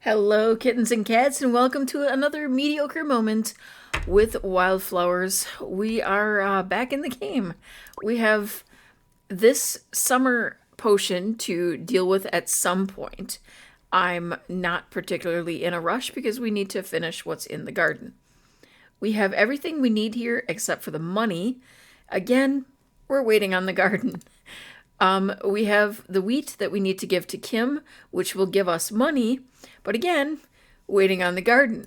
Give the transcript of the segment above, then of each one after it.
Hello, kittens and cats, and welcome to another mediocre moment with wildflowers. We are back in the game. We have this summer potion to deal with at some point. I'm not particularly in a rush because we need to finish what's in the garden. We have everything we need here except for the money. Again, we're waiting on the garden. We have the wheat that we need to give to Kim, which will give us money. But again, waiting on the garden.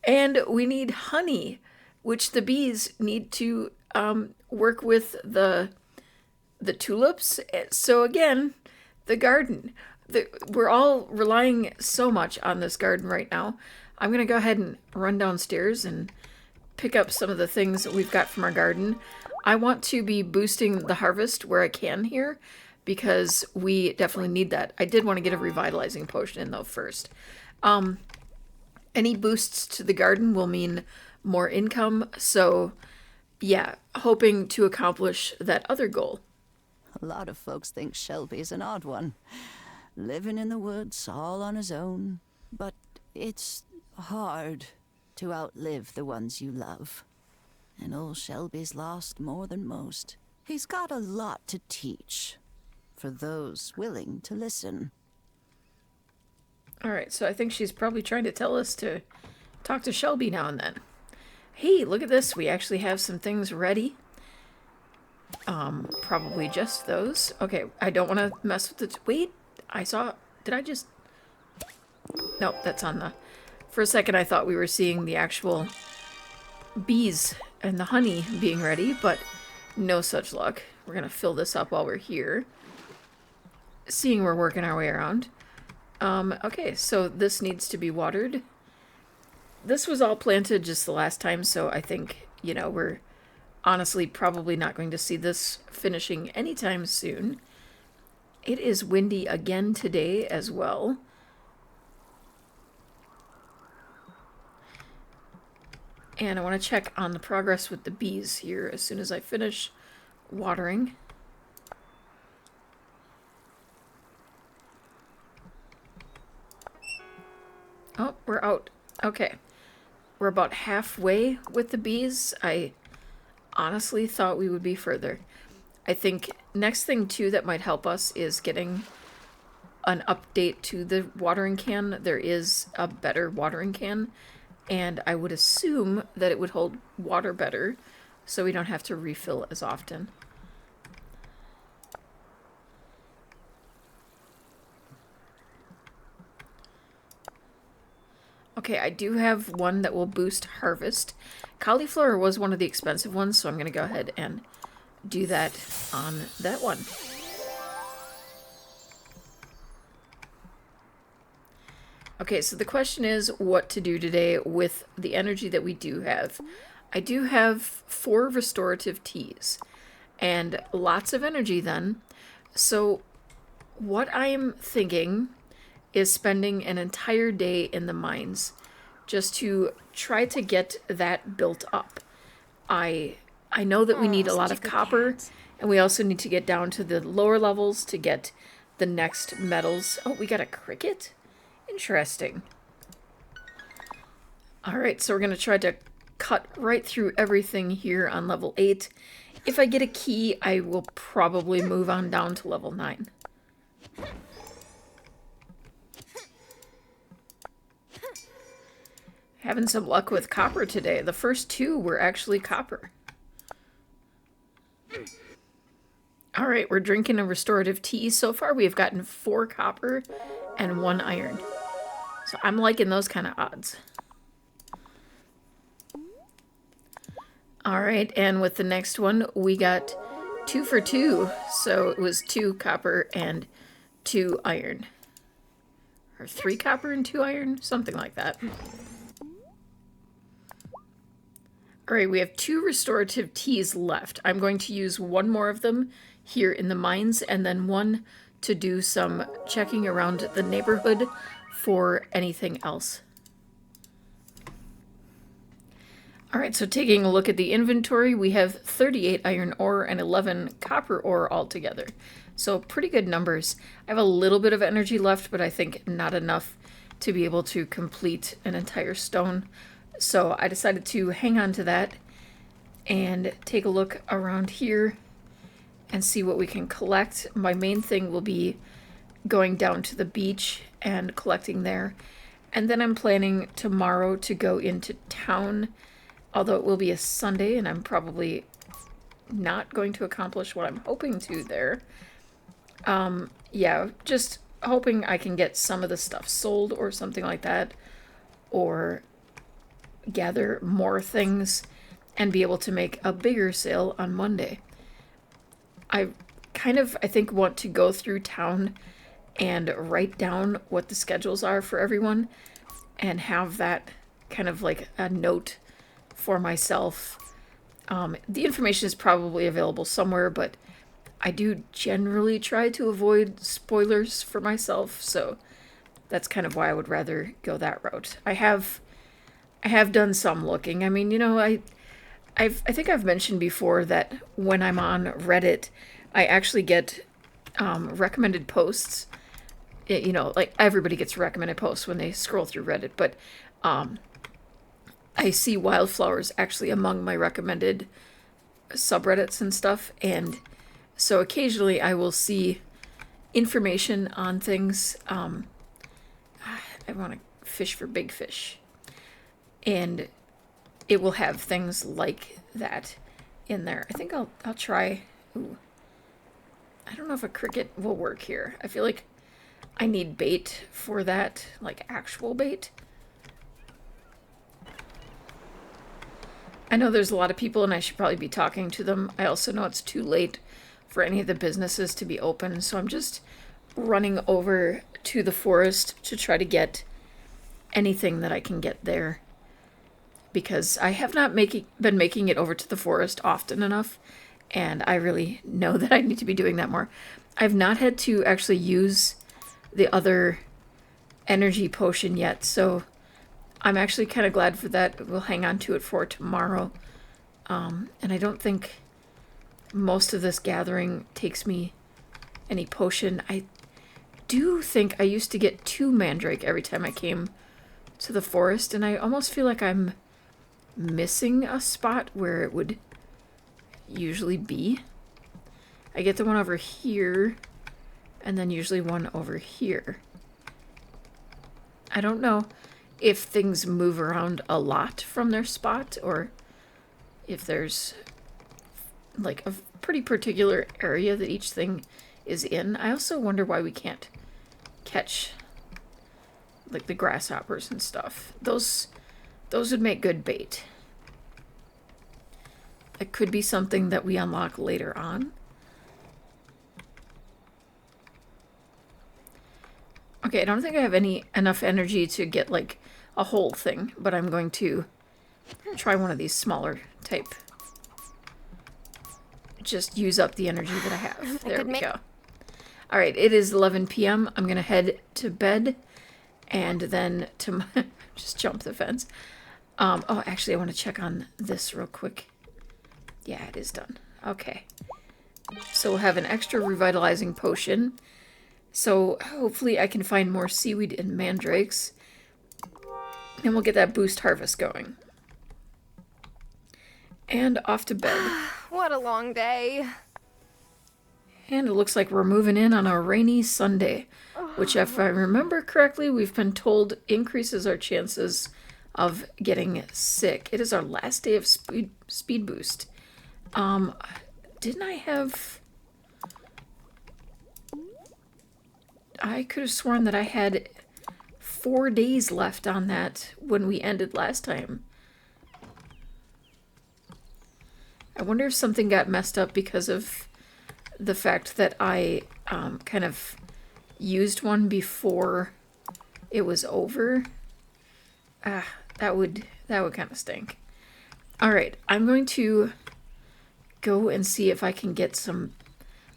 And we need honey, which the bees need to work with the tulips. So again, the garden. We're all relying so much on this garden right now. I'm going to go ahead and run downstairs and pick up some of the things that we've got from our garden. I want to be boosting the harvest where I can here because we definitely need that. I did want to get a revitalizing potion in though first. Any boosts to the garden will mean more income, so yeah, hoping to accomplish that other goal. A lot of folks think Shelby's an odd one, living in the woods all on his own, but it's hard to outlive the ones you love. And old Shelby's lost more than most. He's got a lot to teach, for those willing to listen. Alright, so I think she's probably trying to tell us to talk to Shelby now and then. Hey, look at this, we actually have some things ready. Probably just those. Okay, I don't want to mess with the... Wait, did I just... Nope, that's on the... For a second I thought we were seeing the actual bees and the honey being ready, but no such luck. We're gonna fill this up while we're here. Seeing we're working our way around. Okay, so this needs to be watered. This was all planted just the last time, so I think, we're honestly probably not going to see this finishing anytime soon. It is windy again today as well. And I want to check on the progress with the bees here as soon as I finish watering. Oh, we're out. Okay. We're about halfway with the bees. I honestly thought we would be further. I think next thing too that might help us is getting an update to the watering can. There is a better watering can, and I would assume that it would hold water better so we don't have to refill as often. Okay, I do have one that will boost harvest. Cauliflower was one of the expensive ones, so I'm going to go ahead and do that on that one. Okay, so the question is what to do today with the energy that we do have. I do have 4 restorative teas and lots of energy then. So what I'm thinking is spending an entire day in the mines just to try to get that built up. I know that we need a lot of copper, and we also need to get down to the lower levels to get the next metals. Oh, we got a cricket? Interesting. Alright, so we're going to try to cut right through everything here on level 8. If I get a key, I will probably move on down to level 9. Having some luck with copper today. The first 2 were actually copper. Alright, we're drinking a restorative tea. So far we have gotten 4 copper and 1 iron. So I'm liking those kind of odds. Alright, and with the next one we got 2 for 2. So it was 2 copper and 2 iron. Or 3 copper and 2 iron? Something like that. Alright, we have 2 restorative teas left. I'm going to use 1 more of them here in the mines, and then 1 to do some checking around the neighborhood for anything else. Alright, so taking a look at the inventory, we have 38 iron ore and 11 copper ore altogether. So pretty good numbers. I have a little bit of energy left, but I think not enough to be able to complete an entire stone. So I decided to hang on to that and take a look around here and see what we can collect. My main thing will be going down to the beach and collecting there. And then I'm planning tomorrow to go into town, although it will be a Sunday and I'm probably not going to accomplish what I'm hoping to there. Yeah, just hoping I can get some of the stuff sold or something like that, or gather more things and be able to make a bigger sale on Monday. I think want to go through town and write down what the schedules are for everyone and have that kind of like a note for myself. The information is probably available somewhere, but I do generally try to avoid spoilers for myself, so that's kind of why I would rather go that route. I have done some looking. I mean, you know, I think I've mentioned before that when I'm on Reddit, I actually get recommended posts. You know, like everybody gets recommended posts when they scroll through Reddit, but I see wildflowers actually among my recommended subreddits and stuff, and so occasionally I will see information on things. I want to fish for big fish, and it will have things like that in there. I think I'll try. Ooh. I don't know if a cricket will work here. I feel like I need bait for that, like actual bait. I know there's a lot of people and I should probably be talking to them. I also know it's too late for any of the businesses to be open, so I'm just running over to the forest to try to get anything that I can get there, because I have not been making it over to the forest often enough, and I really know that I need to be doing that more. I've not had to actually use the other energy potion yet, so I'm actually kind of glad for that. We'll hang on to it for tomorrow. And I don't think most of this gathering takes me any potion. I do think I used to get 2 mandrake every time I came to the forest, and I almost feel like I'm missing a spot where it would usually be. I get the one over here, and then usually one over here. I don't know if things move around a lot from their spot, or if there's like a pretty particular area that each thing is in. I also wonder why we can't catch like the grasshoppers and stuff. Those would make good bait. It could be something that we unlock later on. Okay, I don't think I have enough energy to get like a whole thing, but I'm going to try one of these smaller type. Just use up the energy that I have. There we go. All right, it is 11 p.m. I'm going to head to bed and then to just jump the fence. Oh, actually, I want to check on this real quick. Yeah, it is done. Okay. So we'll have an extra revitalizing potion. So hopefully I can find more seaweed and mandrakes. And we'll get that boost harvest going. And off to bed. What a long day. And it looks like we're moving in on a rainy Sunday, which, if I remember correctly, we've been told increases our chances of getting sick. It is our last day of speed boost. Didn't I have... I could have sworn that I had 4 days left on that when we ended last time. I wonder if something got messed up because of the fact that I kind of used one before it was over. That would kind of stink. All right, I'm going to go and see if I can get some,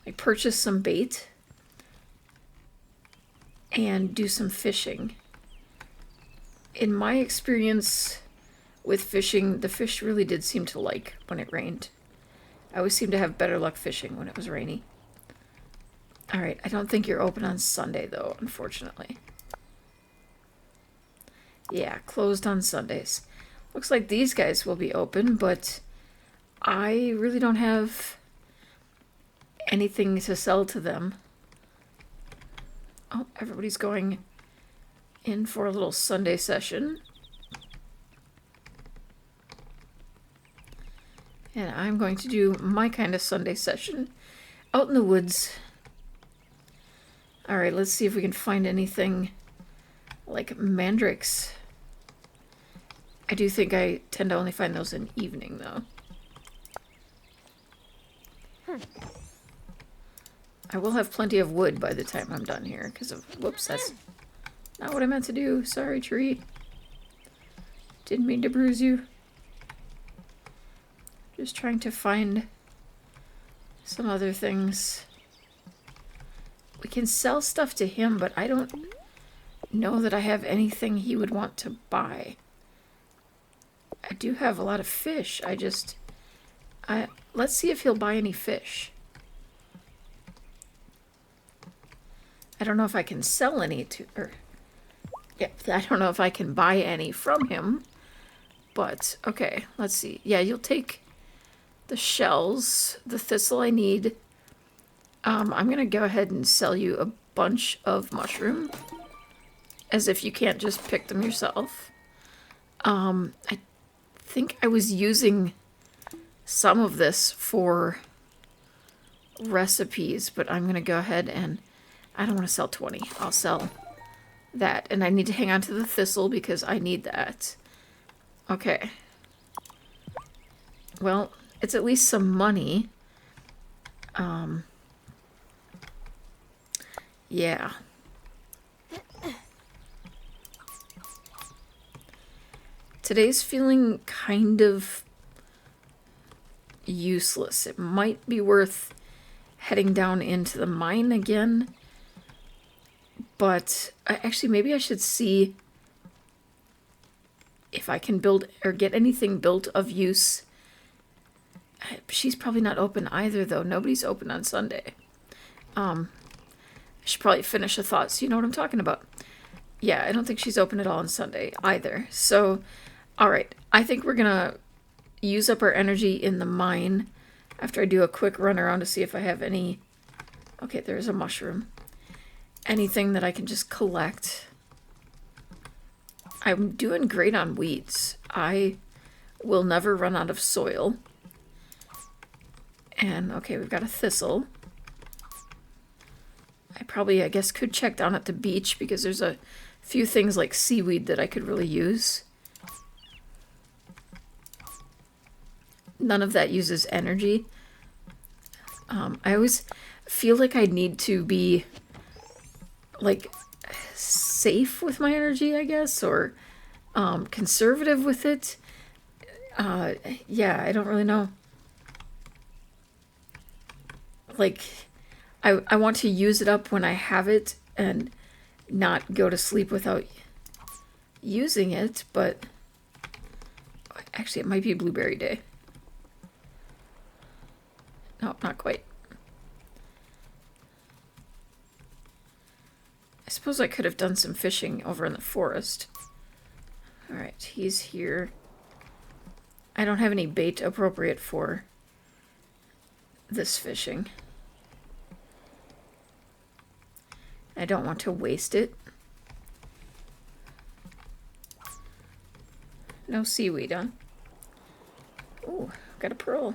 like purchase some bait and do some fishing. In my experience with fishing, the fish really did seem to like when it rained. I always seem to have better luck fishing when it was rainy. All right, I don't think you're open on Sunday, though, unfortunately. Yeah, closed on Sundays. Looks like these guys will be open, but I really don't have anything to sell to them. Oh, everybody's going in for a little Sunday session. And I'm going to do my kind of Sunday session out in the woods. Alright, let's see if we can find anything like mandrakes. I do think I tend to only find those in evening, though. I will have plenty of wood by the time I'm done here, because of... Whoops, that's not what I meant to do. Sorry, tree. Didn't mean to bruise you. Just trying to find some other things. We can sell stuff to him, but I don't know that I have anything he would want to buy. I do have a lot of fish. Let's see if he'll buy any fish. I don't know if I can sell any to, yeah, I don't know if I can buy any from him, but okay, let's see. Yeah, you'll take the shells, the thistle I need. I'm gonna go ahead and sell you a bunch of mushroom, as if you can't just pick them yourself. I think I was using some of this for recipes, but I'm gonna go ahead and I don't want to sell 20. I'll sell that, and I need to hang on to the thistle because I need that. Okay. Well, it's at least some money. Yeah. Today's feeling kind of useless. It might be worth heading down into the mine again. But actually, maybe I should see if I can build or get anything built of use. She's probably not open either, though. Nobody's open on Sunday. I should probably finish a thought so you know what I'm talking about. Yeah, I don't think she's open at all on Sunday either. So, alright. I think we're going to use up our energy in the mine after I do a quick run around to see if I have any... Okay, there's a mushroom. Anything that I can just collect. I'm doing great on weeds. I will never run out of soil. And, okay, we've got a thistle. I guess, could check down at the beach because there's a few things like seaweed that I could really use. None of that uses energy. I always feel like I need to be like safe with my energy, I guess, or conservative with it. Yeah, I don't really know. Like, I want to use it up when I have it and not go to sleep without using it, but actually it might be blueberry day. No, not quite. I suppose I could have done some fishing over in the forest. Alright, he's here. I don't have any bait appropriate for this fishing. I don't want to waste it. No seaweed, huh? Ooh, got a pearl.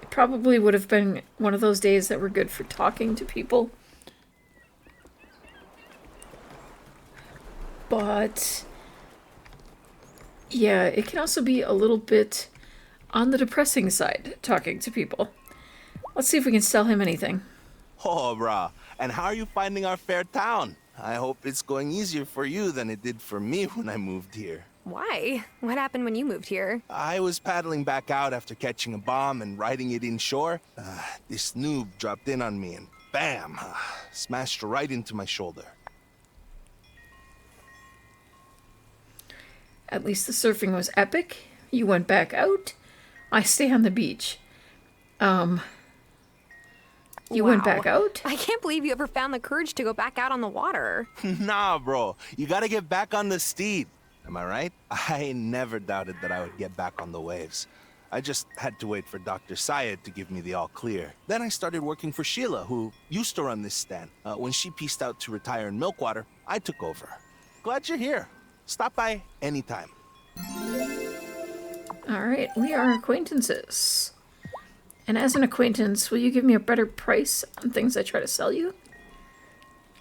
It probably would have been one of those days that were good for talking to people. But yeah, it can also be a little bit on the depressing side, talking to people. Let's see if we can sell him anything. Oh, brah. And how are you finding our fair town? I hope it's going easier for you than it did for me when I moved here. Why? What happened when you moved here? I was paddling back out after catching a bomb and riding it inshore. This noob dropped in on me and bam! Smashed right into my shoulder. At least the surfing was epic. You went back out. I stay on the beach. You went back out? I can't believe you ever found the courage to go back out on the water. Nah, bro. You gotta get back on the steed. Am I right? I never doubted that I would get back on the waves. I just had to wait for Dr. Syed to give me the all clear. Then I started working for Sheila, who used to run this stand. When she pieced out to retire in Milkwater, I took over. Glad you're here. Stop by anytime. All right, we are acquaintances. And as an acquaintance, will you give me a better price on things I try to sell you?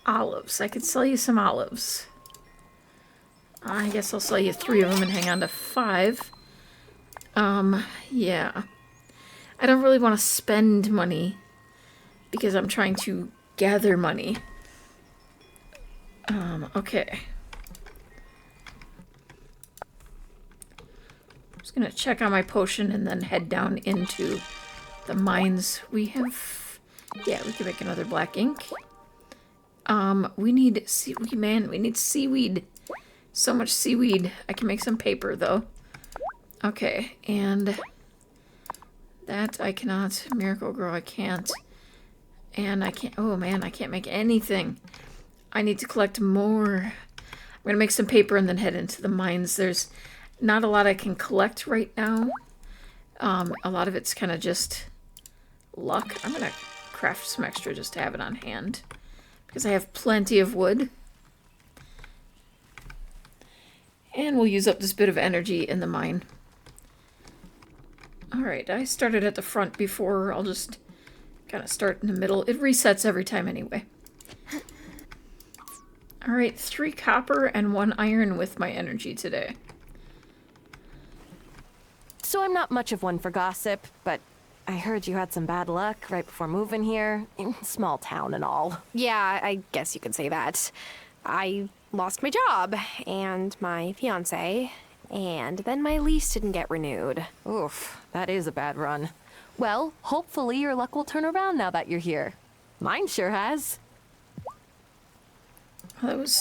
Olives. I could sell you some olives. I guess I'll sell you 3 of them and hang on to 5. Yeah. I don't really want to spend money because I'm trying to gather money. Okay. I'm just gonna check on my potion and then head down into the mines. We have... Yeah, we can make another black ink. We need seaweed, man. We need seaweed. So much seaweed. I can make some paper, though. Okay, and that I cannot. Miracle Grow, I can't. And I can't... Oh, man, I can't make anything. I need to collect more. I'm going to make some paper and then head into the mines. There's not a lot I can collect right now. A lot of it's kind of just luck. I'm going to craft some extra just to have it on hand. Because I have plenty of wood. And we'll use up this bit of energy in the mine. Alright, I started at the front before. I'll just kind of start in the middle. It resets every time anyway. Alright, 3 copper and 1 iron with my energy today. So I'm not much of one for gossip, but I heard you had some bad luck right before moving here. Small town and all. Yeah, I guess you could say that. I lost my job and my fiance, and then my lease didn't get renewed. Oof, that is a bad run. Well, hopefully your luck will turn around now that you're here. Mine sure has. Well, that was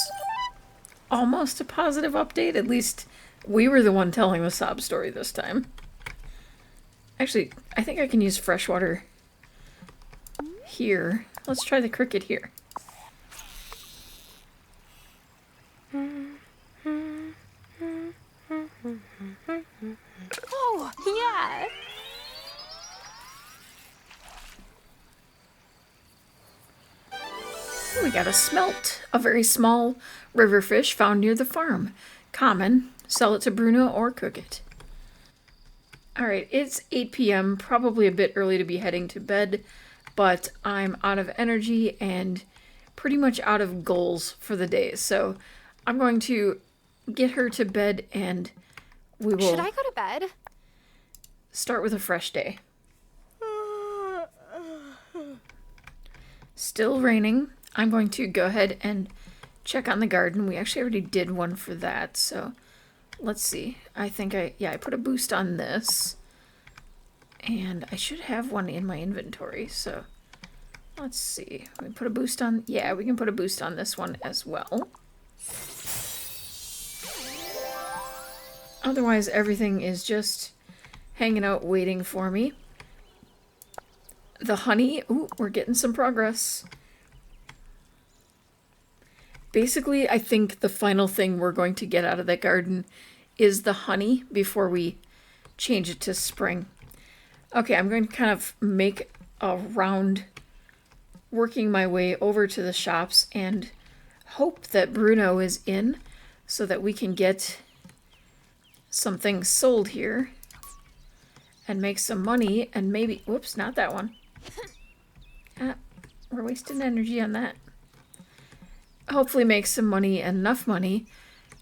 almost a positive update. At least we were the one telling the sob story this time. Actually, I think I can use freshwater here. Let's try the cricket here. Oh, yeah! We got a smelt, a very small river fish found near the farm. Common. Sell it to Bruno or cook it. Alright, it's 8 p.m. Probably a bit early to be heading to bed, but I'm out of energy and pretty much out of goals for the day. So I'm going to get her to bed and we will... Should I go to bed? Start with a fresh day. Still raining. I'm going to go ahead and check on the garden. We actually already did one for that, so let's see. I think I put a boost on this. And I should have one in my inventory, so let's see. We put a boost on... Yeah, we can put a boost on this one as well. Otherwise, everything is just hanging out waiting for me. The honey... Ooh, we're getting some progress. Basically, I think the final thing we're going to get out of that garden is the honey before we change it to spring. Okay, I'm going to kind of make a round, working my way over to the shops and hope that Bruno is in so that we can get some things sold here and make some money and maybe... Whoops, not that one. We're wasting energy on that. Hopefully make some money, enough money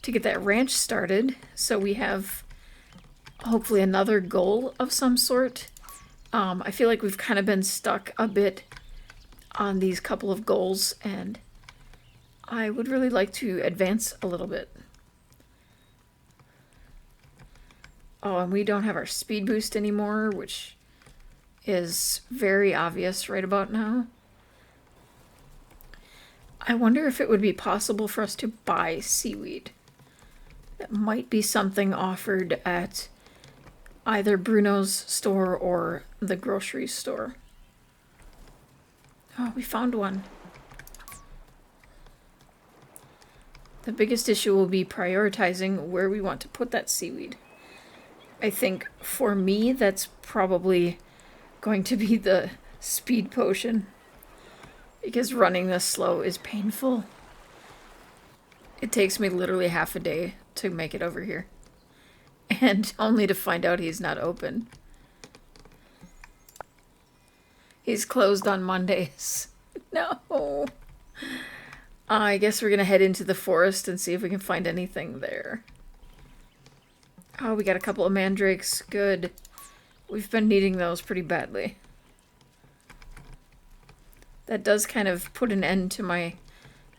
to get that ranch started so we have hopefully another goal of some sort. I feel like we've kind of been stuck a bit on these couple of goals and I would really like to advance a little bit. Oh, and we don't have our speed boost anymore, which is very obvious right about now. I wonder if it would be possible for us to buy seaweed. That might be something offered at either Bruno's store or the grocery store. Oh, we found one. The biggest issue will be prioritizing where we want to put that seaweed. I think for me, that's probably going to be the speed potion. Because running this slow is painful. It takes me literally half a day to make it over here. And only to find out he's not open. He's closed on Mondays. No. I guess we're going to head into the forest and see if we can find anything there. Oh, we got a couple of mandrakes. Good. We've been needing those pretty badly. That does kind of put an end to my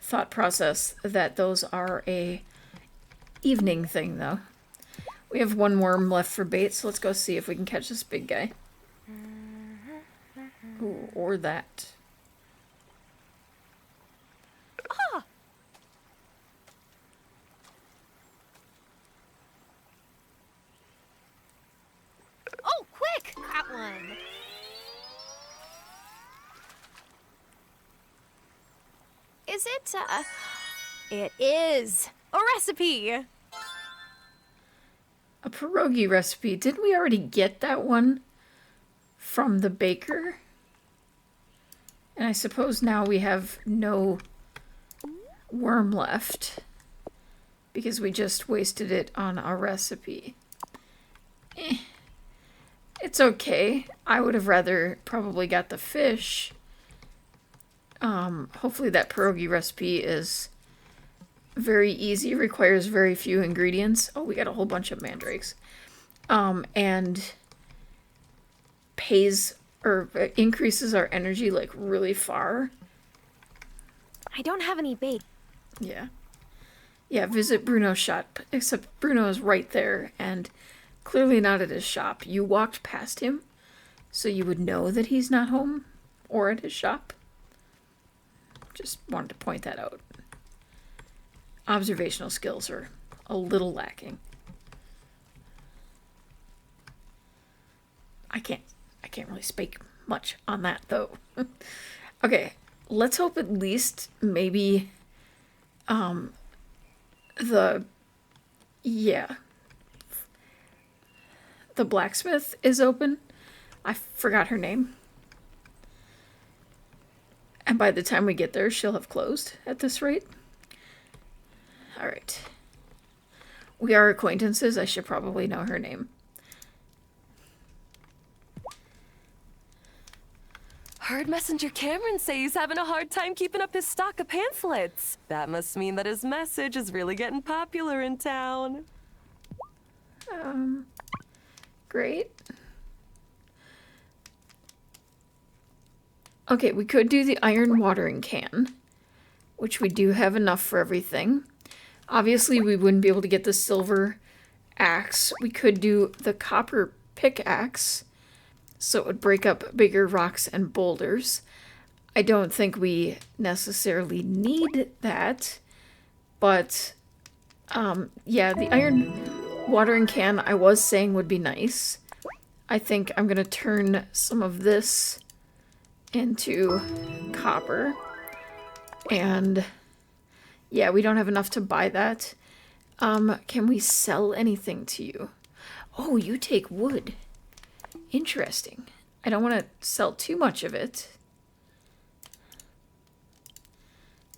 thought process that those are a evening thing, though. We have one worm left for bait, so let's go see if we can catch this big guy. Ooh, or that. Ah! Oh, quick! That one. Is it, It is a recipe! A pierogi recipe. Didn't we already get that one from the baker? And I suppose now we have no worm left because we just wasted it on a recipe. It's okay. I would have rather probably got the fish. Hopefully that pierogi recipe is very easy, requires very few ingredients. Oh, we got a whole bunch of mandrakes. And pays or increases our energy like really far. I don't have any bait. Yeah. Yeah, visit Bruno's shop. Except Bruno is right there and clearly not at his shop. You walked past him, so you would know that he's not home or at his shop. Just wanted to point that out. Observational skills are a little lacking. I can't really speak much on that though. Okay, let's hope at least maybe the blacksmith is open. I forgot her name. And by the time we get there, she'll have closed at this rate. Alright. We are acquaintances. I should probably know her name. Heard Messenger Cameron say he's having a hard time keeping up his stock of pamphlets. That must mean that his message is really getting popular in town. Great. Okay, we could do the iron watering can, which we do have enough for everything. Obviously, we wouldn't be able to get the silver axe. We could do the copper pickaxe, so it would break up bigger rocks and boulders. I don't think we necessarily need that, but yeah, the iron watering can I was saying would be nice. I think I'm going to turn some of this into copper, and yeah, we don't have enough to buy that. Can we sell anything to you? Oh, you take wood. Interesting. I don't want to sell too much of it,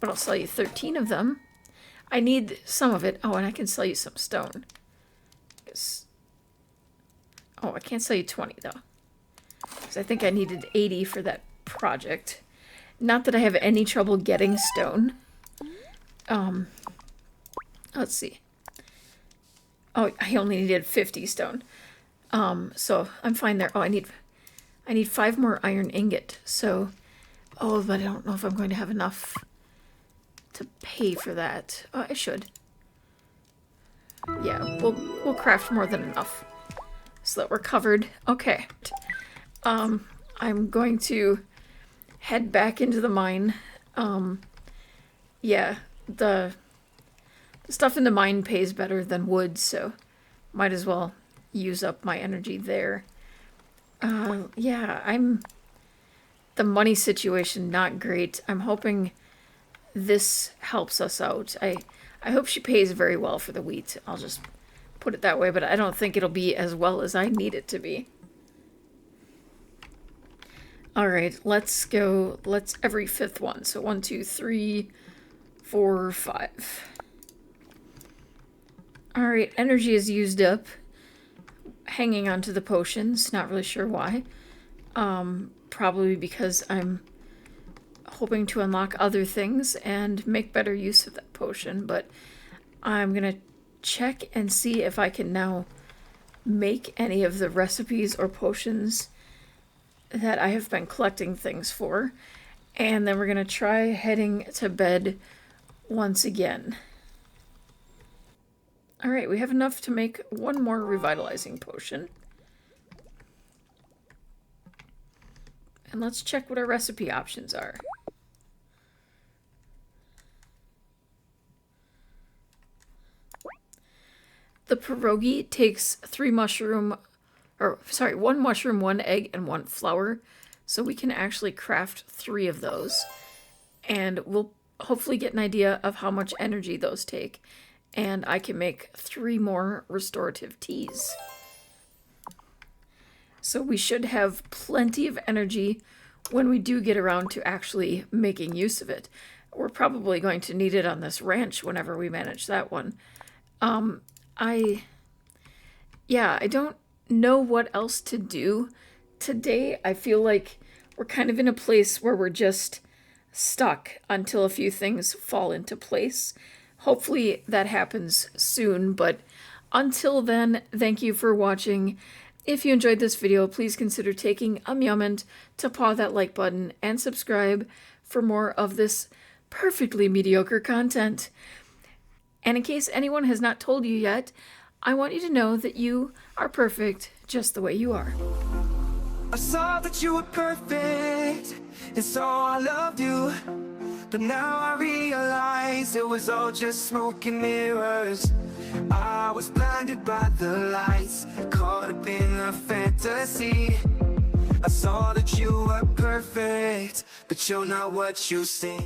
but I'll sell you 13 of them. I need some of it. Oh, and I can sell you some stone. Oh, I can't sell you 20 though, because I think I needed 80 for that project. Not that I have any trouble getting stone. Let's see. Oh, I only needed 50 stone. So I'm fine there. Oh, I need 5 more iron ingot. So, oh, but I don't know if I'm going to have enough to pay for that. Oh, I should. Yeah, we'll craft more than enough so that we're covered. Okay. I'm going to head back into the mine. Yeah, the stuff in the mine pays better than wood, so might as well use up my energy there. Yeah, the money situation not great. I'm hoping this helps us out. I hope she pays very well for the wheat. I'll just put it that way, but I don't think it'll be as well as I need it to be. All right, let's go. Let's every fifth one. So 1, 2, 3, 4, 5. All right, energy is used up. Hanging on to the potions. Not really sure why. Probably because I'm hoping to unlock other things and make better use of that potion. But I'm gonna check and see if I can now make any of the recipes or potions that I have been collecting things for. And then we're going to try heading to bed once again. Alright, we have enough to make one more revitalizing potion. And let's check what our recipe options are. The pierogi takes 1 mushroom, 1 egg, and 1 flour. So we can actually craft 3 of those. And we'll hopefully get an idea of how much energy those take. And I can make 3 more restorative teas. So we should have plenty of energy when we do get around to actually making use of it. We're probably going to need it on this ranch whenever we manage that one. I don't know what else to do today. I feel like we're kind of in a place where we're just stuck until a few things fall into place. Hopefully that happens soon, but until then, thank you for watching. If you enjoyed this video, please consider taking a moment to paw that like button and subscribe for more of this perfectly mediocre content. And in case anyone has not told you yet, I want you to know that you are perfect just the way you are. I saw that you were perfect, and so I loved you. But now I realize it was all just smoke and mirrors. I was blinded by the lights, caught up in a fantasy. I saw that you were perfect, but you're not what you seem.